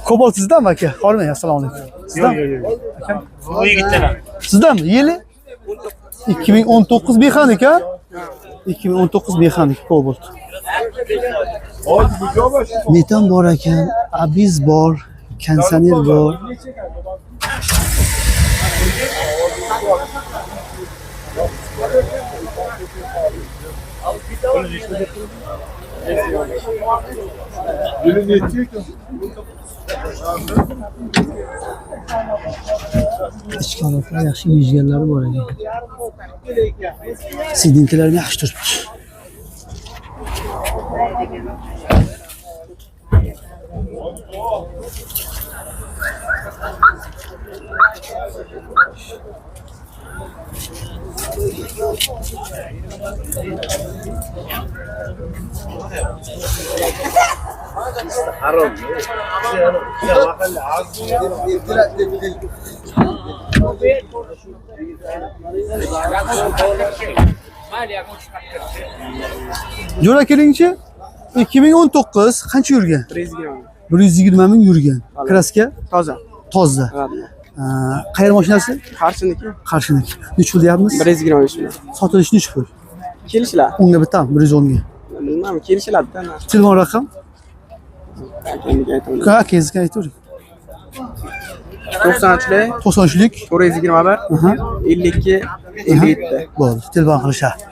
Kobalt sizdami aka? Hormang, assalomu alaykum. Sizdami? Yo'q. Bu yigitlar. Sizdanmi? Yili 2019 mexanik ha? 2019 mexanik Cobalt. Metan bor ekan, abiz bor, kansaner bor. Ichki holatlar yaxshi yuzganlari bor ekan. Sidinkalar yaxshi turibdi. Jo'ra kelingchi. 2019 qancha yurgan? 120 ming yurgan. Kraska Toza. toza. Qayer mashinasi? Qarshiniki. Qarshiniki. Nech pul deyapmiz? 125 ming. Sotilish nech pul? Kelishlar. Unga bitami? 110 ga. Bilmadim, kelishlardi. Telefon raqam? Akangiga aytaman. Akangizga aytavering. 93lik 93lik 421 Aha. 52 57. Bo'ldi. Telefon qilishadi.